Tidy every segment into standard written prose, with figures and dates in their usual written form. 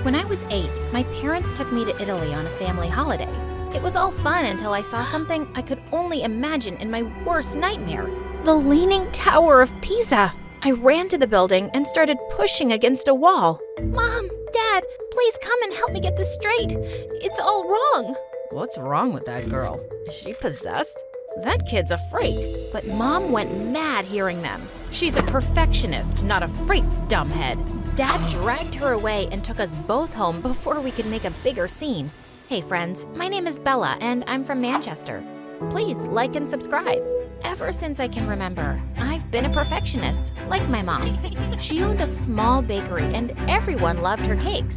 When I was 8, my parents took me to Italy on a family holiday. It was all fun until I saw something I could only imagine in my worst nightmare. The Leaning Tower of Pisa! I ran to the building and started pushing against a wall. Mom, Dad, please come and help me get this straight. It's all wrong. What's wrong with that girl? Is she possessed? That kid's a freak. But Mom went mad hearing them. She's a perfectionist, not a freak, dumbhead. Dad dragged her away and took us both home before we could make a bigger scene. Hey friends, my name is Bella and I'm from Manchester. Please like and subscribe. Ever since I can remember, I've been a perfectionist, like my mom. She owned a small bakery and everyone loved her cakes.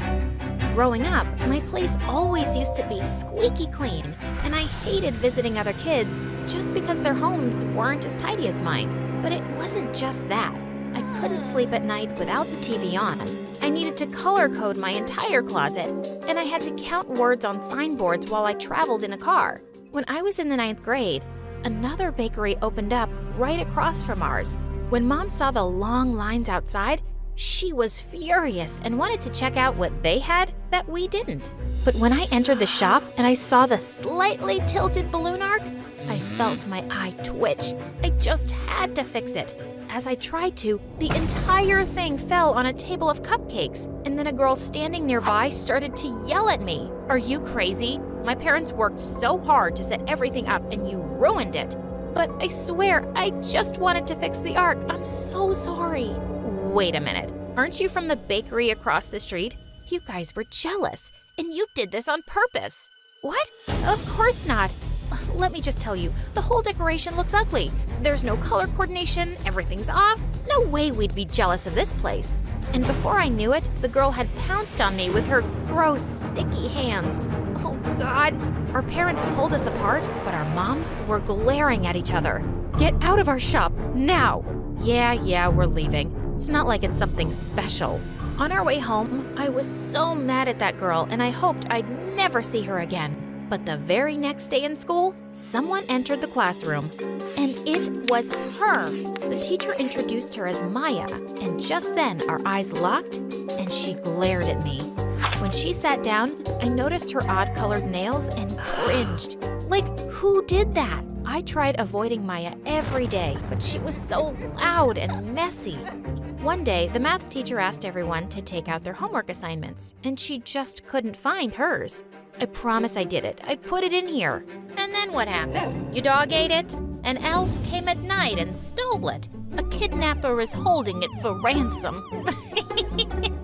Growing up, my place always used to be squeaky clean, and I hated visiting other kids just because their homes weren't as tidy as mine. But it wasn't just that. I couldn't sleep at night without the TV on. I needed to color code my entire closet, and I had to count words on signboards while I traveled in a car. When I was in the 9th grade, another bakery opened up right across from ours. When Mom saw the long lines outside, she was furious and wanted to check out what they had that we didn't. But when I entered the shop and I saw the slightly tilted balloon arc, I felt my eye twitch. I just had to fix it. As I tried to, the entire thing fell on a table of cupcakes, and then a girl standing nearby started to yell at me. Are you crazy? My parents worked so hard to set everything up and you ruined it. But I swear, I just wanted to fix the arc. I'm so sorry. Wait a minute. Aren't you from the bakery across the street? You guys were jealous, and you did this on purpose. What? Of course not. Let me just tell you, the whole decoration looks ugly. There's no color coordination, everything's off. No way we'd be jealous of this place. And before I knew it, the girl had pounced on me with her gross, sticky hands. Oh God. Our parents pulled us apart, but our moms were glaring at each other. Get out of our shop, now! Yeah, we're leaving. It's not like it's something special. On our way home, I was so mad at that girl and I hoped I'd never see her again. But the very next day in school, someone entered the classroom, and it was her. The teacher introduced her as Maya, and just then our eyes locked, and she glared at me. When she sat down, I noticed her odd-colored nails and cringed. Like, who did that? I tried avoiding Maya every day, but she was so loud and messy. One day, the math teacher asked everyone to take out their homework assignments, and she just couldn't find hers. I promise I did it. I put it in here. And then what happened? Your dog ate it? An elf came at night and stole it. A kidnapper is holding it for ransom.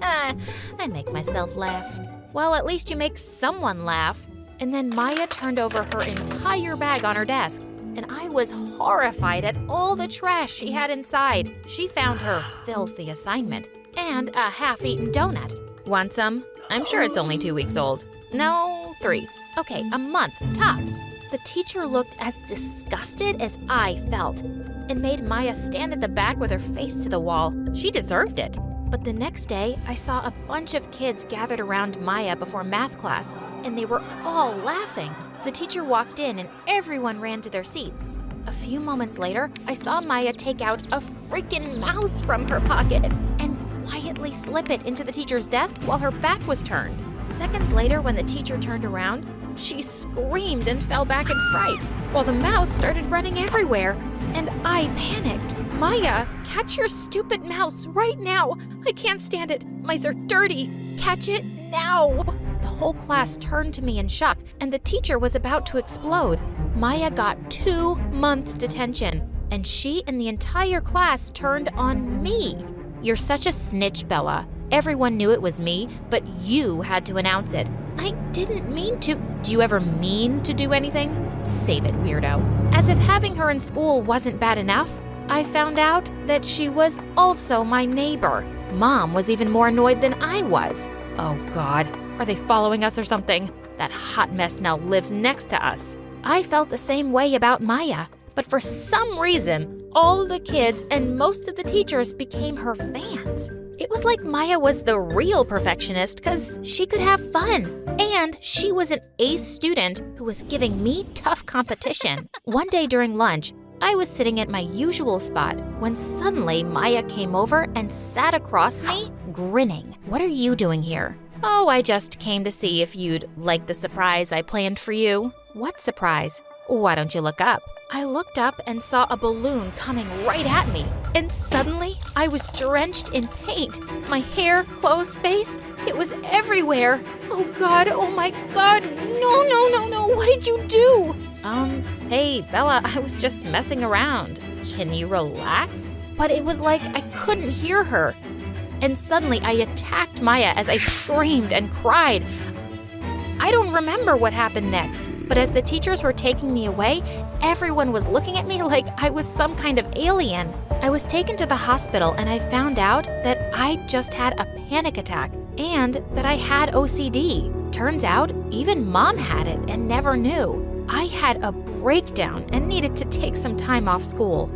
I make myself laugh. Well, at least you make someone laugh. And then Maya turned over her entire bag on her desk, and I was horrified at all the trash she had inside. She found her filthy assignment and a half-eaten donut. Want some? I'm sure it's only 2 weeks old. No, 3. Okay, a month, tops. The teacher looked as disgusted as I felt and made Maya stand at the back with her face to the wall. She deserved it. But the next day, I saw a bunch of kids gathered around Maya before math class, and they were all laughing. The teacher walked in and everyone ran to their seats. A few moments later, I saw Maya take out a freaking mouse from her pocket and quietly slip it into the teacher's desk while her back was turned. Seconds later, when the teacher turned around, she screamed and fell back in fright, while the mouse started running everywhere, and I panicked. Maya, catch your stupid mouse right now. I can't stand it. Mice are dirty. Catch it now. The whole class turned to me in shock, and the teacher was about to explode. Maya got 2 months detention, and she and the entire class turned on me. You're such a snitch, Bella. Everyone knew it was me, but you had to announce it. I didn't mean to. Do you ever mean to do anything? Save it, weirdo. As if having her in school wasn't bad enough, I found out that she was also my neighbor. Mom was even more annoyed than I was. Oh God, are they following us or something? That hot mess now lives next to us. I felt the same way about Maya, but for some reason, all the kids and most of the teachers became her fans. It was like Maya was the real perfectionist because she could have fun. And she was an ace student who was giving me tough competition. One day during lunch, I was sitting at my usual spot when suddenly Maya came over and sat across me, grinning. What are you doing here? Oh, I just came to see if you'd like the surprise I planned for you. What surprise? Why don't you look up? I looked up and saw a balloon coming right at me. And suddenly, I was drenched in paint. My hair, clothes, face, it was everywhere. Oh God, oh my God, no, what did you do? Hey, Bella, I was just messing around. Can you relax? But it was like I couldn't hear her. And suddenly I attacked Maya as I screamed and cried. I don't remember what happened next, but as the teachers were taking me away, everyone was looking at me like I was some kind of alien. I was taken to the hospital and I found out that I just had a panic attack and that I had OCD. Turns out, even Mom had it and never knew. I had a breakdown and needed to take some time off school.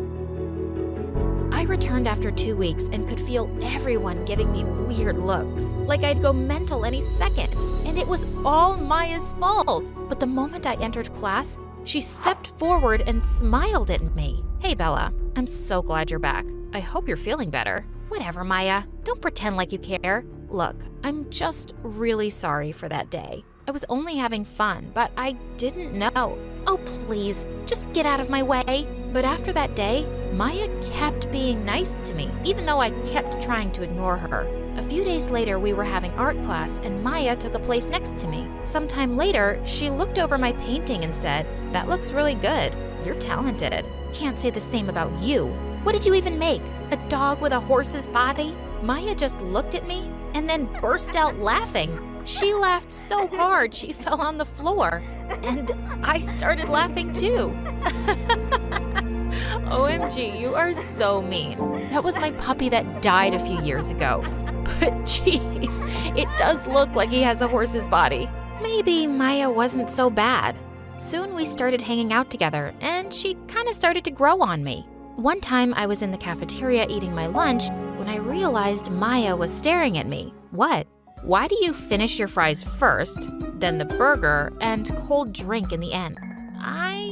I returned after 2 weeks and could feel everyone giving me weird looks, like I'd go mental any second, and it was all Maya's fault. But the moment I entered class, she stepped forward and smiled at me. Hey, Bella, I'm so glad you're back. I hope you're feeling better. Whatever, Maya. Don't pretend like you care. Look, I'm just really sorry for that day. I was only having fun, but I didn't know. Oh, please, just get out of my way. But after that day, Maya kept being nice to me, even though I kept trying to ignore her. A few days later, we were having art class, and Maya took a place next to me. Sometime later, she looked over my painting and said, "That looks really good. You're talented." Can't say the same about you. What did you even make? A dog with a horse's body? Maya just looked at me and then burst out laughing. She laughed so hard she fell on the floor, and I started laughing too. OMG, you are so mean. That was my puppy that died a few years ago. But geez, it does look like he has a horse's body. Maybe Maya wasn't so bad. Soon we started hanging out together, and she kind of started to grow on me. One time I was in the cafeteria eating my lunch when I realized Maya was staring at me. What? Why do you finish your fries first, then the burger, and cold drink in the end? I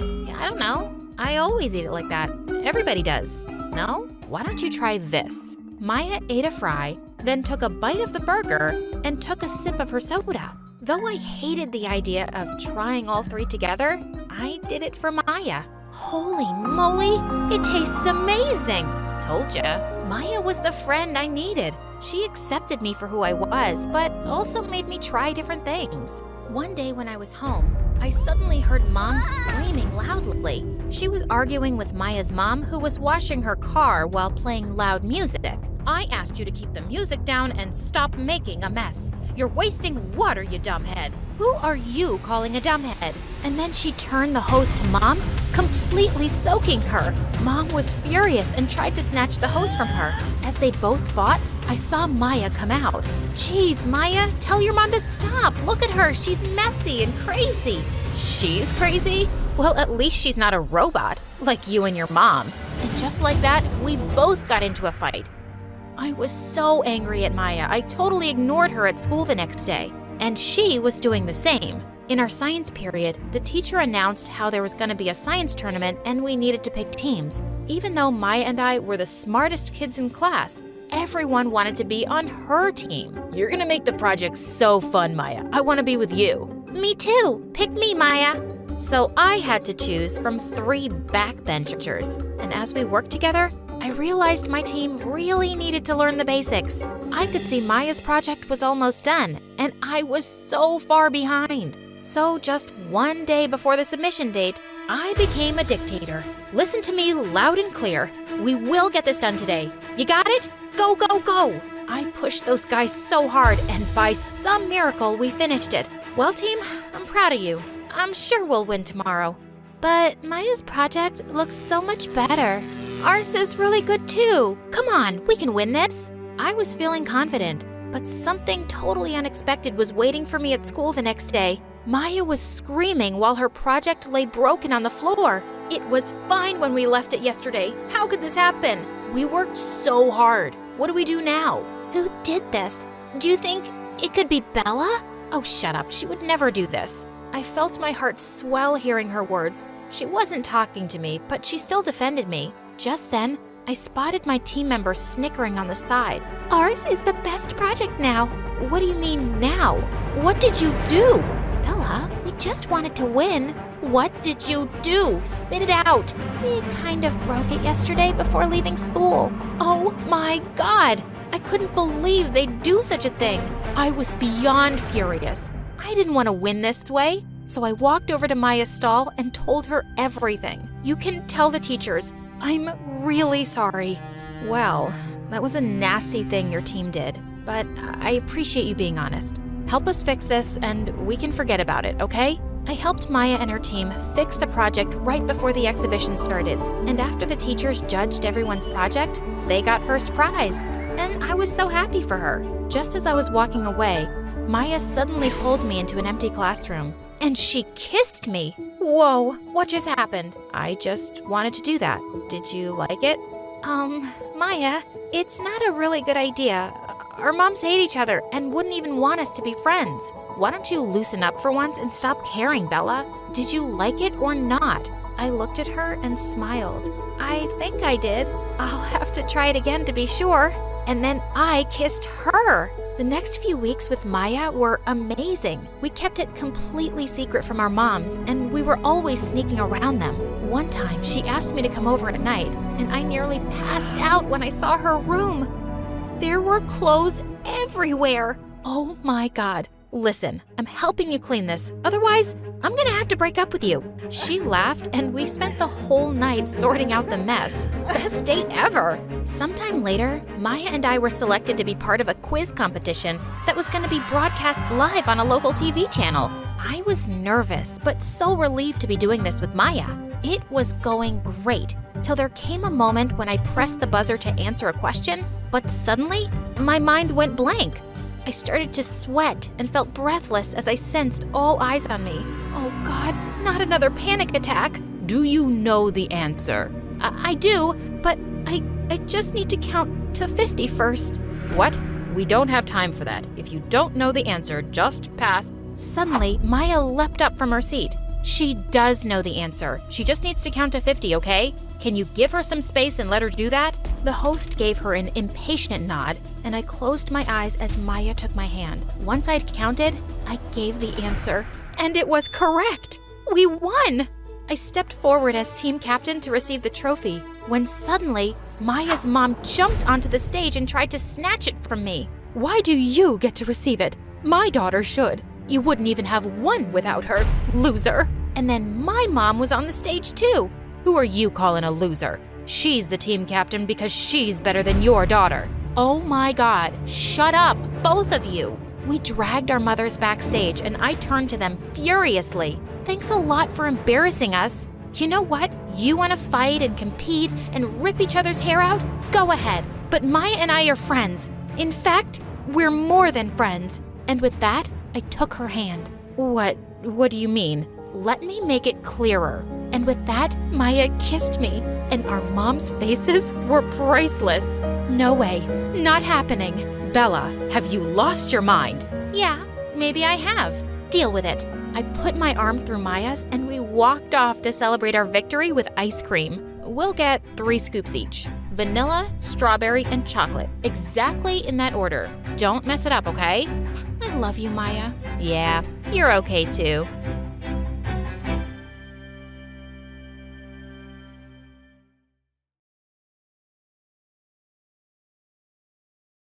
don't know. I always eat it like that. Everybody does. No? Why don't you try this? Maya ate a fry, then took a bite of the burger, and took a sip of her soda. Though I hated the idea of trying all three together, I did it for Maya. Holy moly, it tastes amazing. Told ya. Maya was the friend I needed. She accepted me for who I was, but also made me try different things. One day when I was home, I suddenly heard Mom screaming loudly. She was arguing with Maya's mom, who was washing her car while playing loud music. I asked you to keep the music down and stop making a mess. You're wasting water, you dumbhead. Who are you calling a dumbhead? And then she turned the hose to Mom, completely soaking her. Mom was furious and tried to snatch the hose from her. As they both fought, I saw Maya come out. Jeez, Maya, tell your mom to stop. Look at her, she's messy and crazy. She's crazy? Well, at least she's not a robot, like you and your mom. And just like that, we both got into a fight. I was so angry at Maya, I totally ignored her at school the next day. And she was doing the same. In our science period, the teacher announced how there was going to be a science tournament and we needed to pick teams. Even though Maya and I were the smartest kids in class, everyone wanted to be on her team. You're gonna make the project so fun, Maya. I want to be with you. Me too. Pick me, Maya. So I had to choose from 3 backbenchers. And as we worked together, I realized my team really needed to learn the basics. I could see Maya's project was almost done, and I was so far behind. So just one day before the submission date, I became a dictator. Listen to me loud and clear. We will get this done today. You got it? Go, go, go! I pushed those guys so hard, and by some miracle, we finished it. Well, team, I'm proud of you. I'm sure we'll win tomorrow. But Maya's project looks so much better. Ours is really good too. Come on, we can win this. I was feeling confident, but something totally unexpected was waiting for me at school the next day. Maya was screaming while her project lay broken on the floor. It was fine when we left it yesterday. How could this happen? We worked so hard. What do we do now? Who did this? Do you think it could be Bella? Oh, shut up. She would never do this. I felt my heart swell hearing her words. She wasn't talking to me, but she still defended me. Just then, I spotted my team members snickering on the side. Ours is the best project now. What do you mean now? What did you do? Bella, we just wanted to win. What did you do? Spit it out. We kind of broke it yesterday before leaving school. Oh my God! I couldn't believe they'd do such a thing. I was beyond furious. I didn't want to win this way, so I walked over to Maya's stall and told her everything. You can tell the teachers. I'm really sorry. Well, that was a nasty thing your team did, but I appreciate you being honest. Help us fix this and we can forget about it, okay? I helped Maya and her team fix the project right before the exhibition started, and after the teachers judged everyone's project, they got first prize. And I was so happy for her. Just as I was walking away, Maya suddenly pulled me into an empty classroom, and she kissed me. Whoa, what just happened? I just wanted to do that. Did you like it? Maya, it's not a really good idea. Our moms hate each other and wouldn't even want us to be friends. Why don't you loosen up for once and stop caring, Bella? Did you like it or not? I looked at her and smiled. I think I did. I'll have to try it again to be sure. And then I kissed her. The next few weeks with Maya were amazing. We kept it completely secret from our moms, and we were always sneaking around them. One time, she asked me to come over at night, and I nearly passed out when I saw her room. There were clothes everywhere. Oh my God. Listen, I'm helping you clean this. Otherwise, I'm gonna have to break up with you. She laughed, and we spent the whole night sorting out the mess. Best date ever. Sometime later, Maya and I were selected to be part of a quiz competition that was gonna be broadcast live on a local TV channel. I was nervous, but so relieved to be doing this with Maya. It was going great, till there came a moment when I pressed the buzzer to answer a question, but suddenly, my mind went blank. I started to sweat and felt breathless as I sensed all eyes on me. Oh God, not another panic attack. Do you know the answer? I do, but I just need to count to 50 first. What? We don't have time for that. If you don't know the answer, just pass. Suddenly, Maya leapt up from her seat. She does know the answer. She just needs to count to 50, okay? Can you give her some space and let her do that? The host gave her an impatient nod, and I closed my eyes as Maya took my hand. Once I'd counted, I gave the answer. And it was correct! We won! I stepped forward as team captain to receive the trophy, when suddenly, Maya's mom jumped onto the stage and tried to snatch it from me. Why do you get to receive it? My daughter should. You wouldn't even have one without her, loser. And then my mom was on the stage too. Who are you calling a loser? She's the team captain because she's better than your daughter. Oh my God, shut up, both of you. We dragged our mothers backstage and I turned to them furiously. Thanks a lot for embarrassing us. You know what? You want to fight and compete and rip each other's hair out? Go ahead. But Maya and I are friends. In fact, we're more than friends. And with that, I took her hand. What do you mean? Let me make it clearer. And with that, Maya kissed me, and our moms' faces were priceless. No way, not happening. Bella, have you lost your mind? Yeah, maybe I have. Deal with it. I put my arm through Maya's, and we walked off to celebrate our victory with ice cream. We'll get 3 scoops each. Vanilla, strawberry, and chocolate. Exactly in that order. Don't mess it up, okay? I love you, Maya. Yeah, you're okay too.